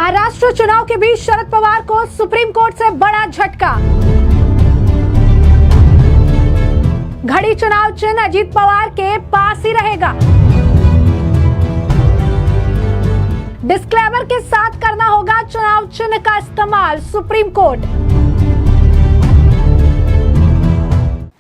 महाराष्ट्र चुनाव के बीच शरद पवार को सुप्रीम कोर्ट से बड़ा झटका। घड़ी चुनाव चिन्ह अजीत पवार के पास ही रहेगा। डिस्क्लेमर के साथ करना होगा चुनाव चिन्ह का इस्तेमाल, सुप्रीम कोर्ट।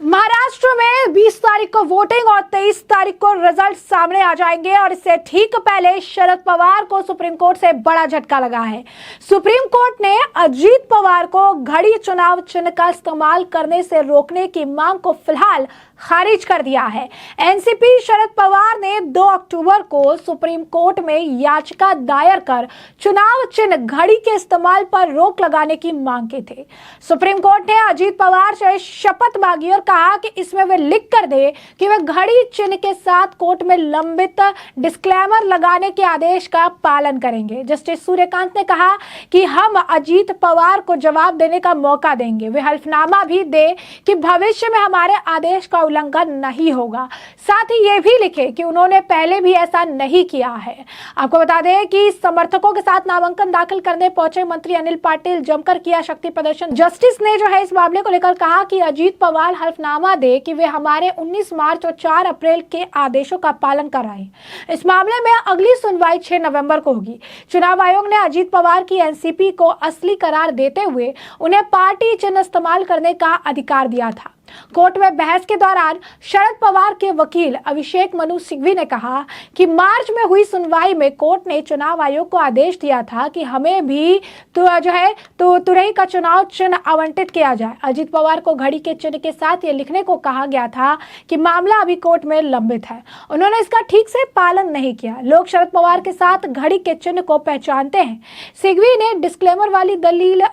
महाराष्ट्र में 20 तारीख को वोटिंग और 23 तारीख को रिजल्ट सामने आ जाएंगे और इससे ठीक पहले शरद पवार को सुप्रीम कोर्ट से बड़ा झटका लगा है। सुप्रीम कोर्ट ने अजीत पवार को घड़ी चुनाव चिन्ह का इस्तेमाल करने से रोकने की मांग को फिलहाल खारिज कर दिया है। एनसीपी शरद पवार ने 2 अक्टूबर को सुप्रीम कोर्ट में याचिका दायर कर चुनाव चिन्ह घड़ी के इस्तेमाल पर रोक लगाने की मांग की थी। सुप्रीम कोर्ट ने अजीत पवार से शपथ मांगी और कहा कि इसमें वे लिख कर दे कि वे घड़ी चिन्ह के साथ कोर्ट में लंबित डिस्क्लेमर लगाने के आदेश का पालन करेंगे। जस्टिस सूर्यकांत ने कहा कि हम अजीत पवार को जवाब देने का मौका देंगे, वे हल्फनामा भी दे कि भविष्य में हमारे आदेश का उल्लंघन नहीं होगा। साथ ही ये भी लिखे कि उन्होंने पहले भी ऐसा नहीं किया है। आपको बता दें कि समर्थकों के साथ नामांकन दाखिल करने पहुंचे मंत्री अनिल पाटिल जमकर किया शक्ति प्रदर्शन। जस्टिस ने जो है इस मामले को लेकर कहा कि अजीत पवार हल्फनामा दे कि वे हमारे 19 मार्च और 4 अप्रैल के आदेशों का पालन कराएं। इस मामले में अगली सुनवाई 6 नवंबर को होगी। चुनाव आयोग ने अजीत पवार की एनसीपी को असली करार देते हुए उन्हें पार्टी चिन्ह इस्तेमाल करने का अधिकार दिया था। कोर्ट में बहस के दौरान शरद पवार के वकील अभिषेक मनु सिंघवी ने कहा कि मार्च में हुई सुनवाई में कोर्ट ने चुनाव आयोग को आदेश दिया था कि हमें भी तुरही का चुनाव चिन्ह आवंटित किया जाए। अजीत पवार को घड़ी के चिन्ह के साथ ये लिखने को कहा गया था कि मामला अभी कोर्ट में लंबित है। उन्होंने इसका ठीक से पालन नहीं किया। लोग शरद पवार के साथ घड़ी के चिन्ह को पहचानते हैं। सिंघवी ने डिस्क्लेमर वाली दलील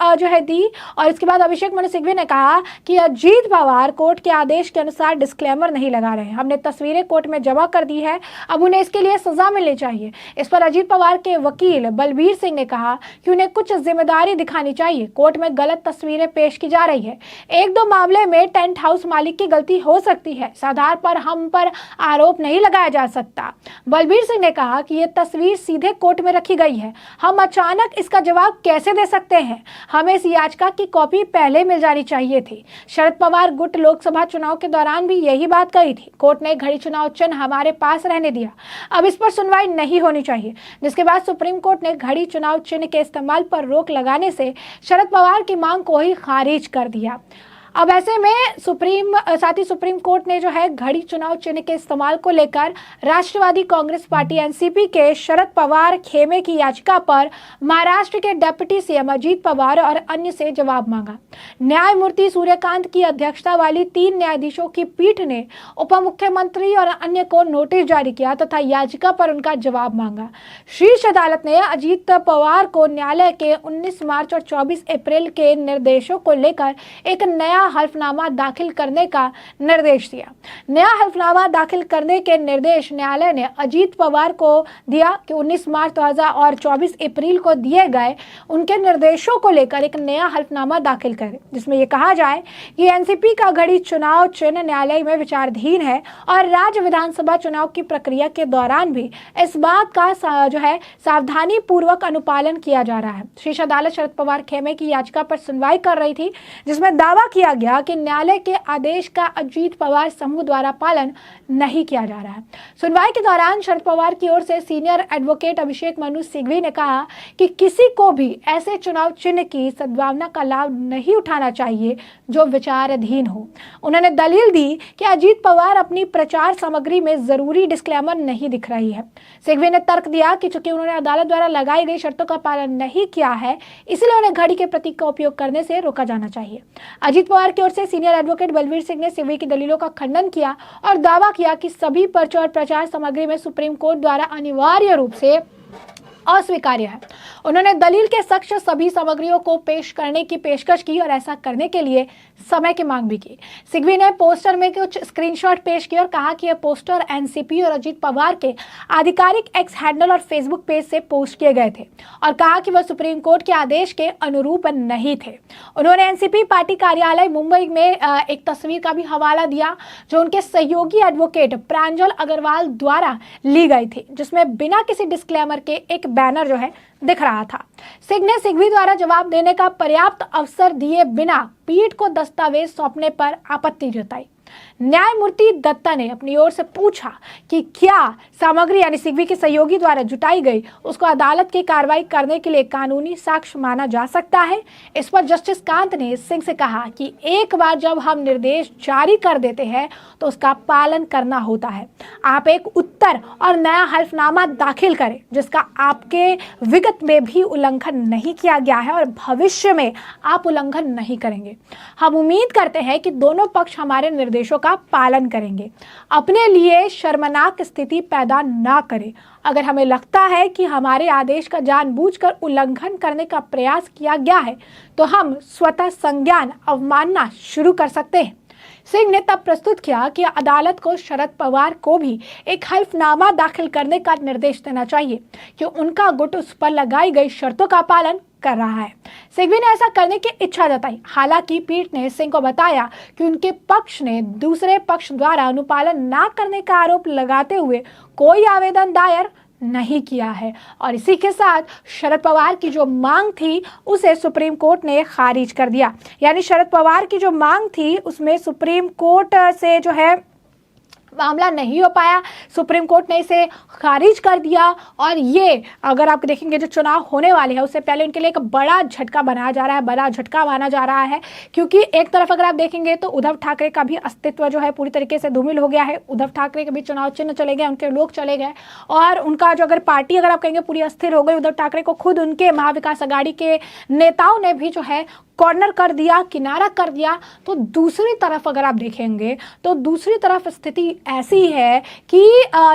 दी और इसके बाद अभिषेक मनु सिंघवी ने कहा कि अजीत पवार कोर्ट के आदेश के अनुसार डिस्क्लेमर नहीं लगा रहे। हमने तस्वीरें कोर्ट में जमा कर दी है, अब उन्हें इसके लिए सजा मिलनी चाहिए। इस पर अजीत पवार के वकील बलबीर सिंह ने कहा कि उन्हें कुछ जिम्मेदारी दिखानी चाहिए। कोर्ट में गलत तस्वीरें पेश की जा रही है। 1-2 मामले में टेंट हाउस मालिक की गलती हो सकती है, इस आधार पर हम पर आरोप नहीं लगाया जा सकता। बलबीर सिंह ने कहा कि यह तस्वीर सीधे कोर्ट में रखी गई है, हम अचानक इसका जवाब कैसे दे सकते हैं। हमें इस याचिका की कॉपी पहले मिल जानी चाहिए थी। शरद पवार गुट लोकसभा चुनाव के दौरान भी यही बात कही थी। कोर्ट ने घड़ी चुनाव चिन्ह हमारे पास रहने दिया, अब इस पर सुनवाई नहीं होनी चाहिए। जिसके बाद सुप्रीम कोर्ट ने घड़ी चुनाव चिन्ह के इस्तेमाल पर रोक लगाने से शरद पवार की मांग को ही खारिज कर दिया। अब ऐसे में सुप्रीम कोर्ट ने जो है घड़ी चुनाव चिन्ह के इस्तेमाल को लेकर राष्ट्रवादी कांग्रेस पार्टी एनसीपी के शरद पवार खेमे की याचिका पर महाराष्ट्र के डिप्टी सीएम अजीत पवार और अन्य से जवाब मांगा। न्यायमूर्ति सूर्यकांत की अध्यक्षता वाली 3 न्यायाधीशों की पीठ ने उप मुख्यमंत्री और अन्य को नोटिस जारी किया तथा याचिका पर उनका जवाब मांगा। शीर्ष अदालत ने अजीत पवार को न्यायालय के 19 मार्च और 24 अप्रैल के निर्देशों को लेकर एक नया हल्फनामा दाखिल करने का निर्देश दिया। नया हल्फनामा दाखिल करने के निर्देश न्यायालय ने अजीत पवार को दिया कि 19 मार्च 2000 और 24 अप्रैल को दिए गए उनके निर्देशों को लेकर एक नया हल्फनामा दाखिल करें, जिसमें यह कहा जाए कि एनसीपी का घड़ी चुनाव चिन्ह न्यायालय में विचाराधीन है और राज्य विधानसभा चुनाव की प्रक्रिया के दौरान भी इस बात का सावधानी पूर्वक अनुपालन किया जा रहा है। शीर्ष अदालत शरद पवार खेमे की याचिका पर सुनवाई कर रही थी, जिसमें दावा किया गया कि न्यायालय के आदेश का अजीत पवार समूह द्वारा पालन नहीं किया जा रहा है। सुनवाई के दौरान शरद पवार की ओर से सीनियर एडवोकेट अभिषेक मनु सिंघवी ने कहा कि किसी को भी ऐसे चुनाव चिन्ह की सद्भावना का लाभ नहीं उठाना चाहिए जो विचाराधीन हो। उन्होंने दलील दी कि अजीत पवार अपनी प्रचार सामग्री में जरूरी डिस्क्लेमर नहीं दिख रही है। सिंघवी ने तर्क दिया कि चूंकि उन्होंने अदालत द्वारा लगाई गई शर्तों का पालन नहीं किया है, इसलिए उन्हें घड़ी के प्रतीक का उपयोग करने से रोका जाना चाहिए। अजीत पवार की ओर से सीनियर एडवोकेट बलबीर सिंह ने सिंघवी की दलीलों का खंडन किया और दावा किया कि सभी पर्चों और प्रचार सामग्री में सुप्रीम कोर्ट द्वारा अनिवार्य रूप से अस्वीकार्य है। उन्होंने दलील के शख्स सभी सामग्रियों को पेश करने की पेशकश की और ऐसा करने के लिए समय की मांग भी की। सिंघवी ने पोस्टर में कुछ स्क्रीनशॉट पेश किए और कहा कि यह पोस्टर एनसीपी और अजीत पवार के आधिकारिक एक्स हैंडल और फेसबुक पेज से पोस्ट किए गए थे और कहा कि वह सुप्रीम कोर्ट के आदेश के अनुरूप नहीं थे। उन्होंने एनसीपी पार्टी कार्यालय मुंबई में एक तस्वीर का भी हवाला दिया जो उनके सहयोगी एडवोकेट प्रांजल अग्रवाल द्वारा ली गई थी, जिसमें बिना किसी डिस्क्लेमर के एक बैनर जो है दिख रहा था। सिंह ने सिघवी द्वारा जवाब देने का पर्याप्त अवसर दिए बिना पीठ को दस्तावेज सौंपने पर आपत्ति जताई। न्यायमूर्ति दत्ता ने अपनी ओर से पूछा कि क्या सामग्री यानी सिघवी के सहयोगी द्वारा जुटाई गई उसको अदालत की कार्रवाई करने के लिए कानूनी साक्ष्य माना जा सकता है। इस पर जस्टिस कांत ने सिंह से कहा कि एक बार जब हम निर्देश जारी कर देते हैं तो उसका पालन करना होता है। आप एक उत्तर और नया हल्फनामा दाखिल करें जिसका आपके विगत में भी उल्लंघन नहीं किया गया है और भविष्य में आप उल्लंघन नहीं करेंगे। हम उम्मीद करते हैं कि दोनों पक्ष हमारे निर्देशों का पालन करेंगे, अपने लिए शर्मनाक स्थिति पैदा ना करें। अगर हमें लगता है कि हमारे आदेश का जानबूझकर उल्लंघन करने का प्रयास किया गया है तो हम स्वतः संज्ञान अवमानना शुरू कर सकते हैं। सिंह ने तब प्रस्तुत किया कि अदालत को शरद पवार को भी एक हल्फनामा दाखिल करने का निर्देश देना चाहिए कि उनका गुट उस पर लगाई गई शर्तों का पालन कर रहा है। सिघवी ने ऐसा करने की इच्छा जताई। हालांकि पीठ ने सिंह को बताया कि उनके पक्ष ने दूसरे पक्ष द्वारा अनुपालन न करने का आरोप लगाते हुए कोई आवेदन दायर नहीं किया है और इसी के साथ शरद पवार की जो मांग थी उसे सुप्रीम कोर्ट ने खारिज कर दिया। यानी शरद पवार की जो मांग थी उसमें सुप्रीम कोर्ट से जो है मामला नहीं हो पाया, सुप्रीम कोर्ट ने इसे खारिज कर दिया। और ये अगर आप देखेंगे जो चुनाव होने वाले हैं उससे पहले उनके लिए एक बड़ा झटका बनाया जा रहा है, बड़ा झटका माना जा रहा है। क्योंकि एक तरफ अगर आप देखेंगे तो उद्धव ठाकरे का भी अस्तित्व जो है पूरी तरीके से धूमिल हो गया है। उद्धव ठाकरे के भी चुनाव चिन्ह चले गए, उनके लोग चले गए और उनका जो अगर पार्टी अगर आप कहेंगे पूरी अस्थिर हो गई। उद्धव ठाकरे को खुद उनके महाविकास आघाड़ी के नेताओं ने भी जो है कॉर्नर कर दिया, किनारा कर दिया। तो दूसरी तरफ अगर आप देखेंगे तो दूसरी तरफ स्थिति ऐसी है कि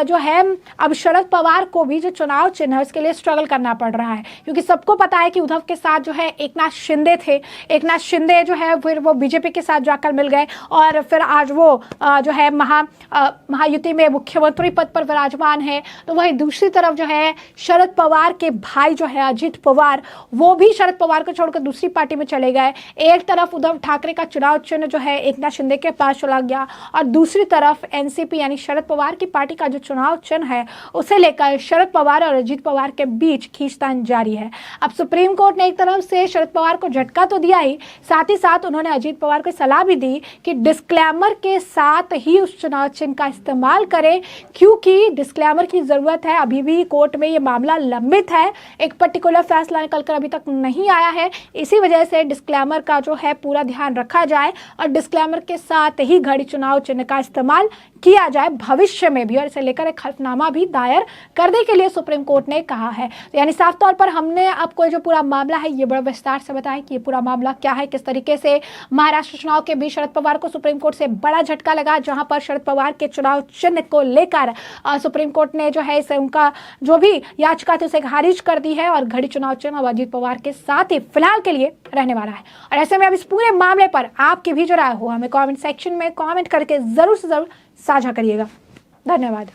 जो है अब शरद पवार को भी जो चुनाव चिन्ह है उसके लिए स्ट्रगल करना पड़ रहा है। क्योंकि सबको पता है कि उद्धव के साथ जो है एकनाथ शिंदे थे, एकनाथ शिंदे जो है फिर वो बीजेपी के साथ जाकर मिल गए और फिर आज वो जो है महायुति में मुख्यमंत्री पद पर विराजमान है। तो वही दूसरी तरफ जो है शरद पवार के भाई जो है अजीत पवार, वो भी शरद पवार को छोड़कर दूसरी पार्टी में चले गए। एक तरफ उद्धव ठाकरे का चुनाव चिन्ह जो है एकनाथ शिंदे के पास चला गया और दूसरी तरफ एनसीपी यानी शरद पवार की पार्टी का जो चुनाव चिन्ह है उसे लेकर शरद पवार और अजीत पवार के बीच खींचतान जारी है। अब सुप्रीम कोर्ट ने एक तरफ से शरद पवार को झटका तो दिया ही, साथ ही साथ उन्होंने अजीत पवार को सलाह भी दी कि डिस्क्लेमर के साथ ही उस चुनाव चिन्ह का इस्तेमाल करें, क्योंकि डिस्क्लेमर की जरूरत है। अभी भी कोर्ट में ये मामला लंबित है, एक पर्टिकुलर फैसला निकल कर अभी तक नहीं आया है। इसी वजह से डिस्क्लेमर का जो है पूरा ध्यान रखा जाए और डिस्क्लेमर के साथ ही घड़ी चुनाव चिन्ह का इस्तेमाल किया जाए भविष्य में भी, और इसे लेकर एक हल्फनामा भी दायर करने के लिए सुप्रीम कोर्ट ने कहा है। यानी साफ तौर पर हमने आपको जो पूरा मामला है ये बड़ा विस्तार से बताया कि ये पूरा मामला क्या है, किस तरीके से महाराष्ट्र चुनाव के बीच शरद पवार को सुप्रीम कोर्ट से बड़ा झटका लगा, जहां पर शरद पवार के चुनाव चिन्ह को लेकर सुप्रीम कोर्ट ने जो है इसे उनका जो भी याचिका थी उसे खारिज कर दी है और घड़ी चुनाव चिन्ह अजीत पवार के साथ ही फिलहाल के लिए रहने वाला है। और ऐसे में अब इस पूरे मामले पर आपकी भी जो राय हो हमें कमेंट सेक्शन में कमेंट करके जरूर से जरूर साझा करिएगा। धन्यवाद।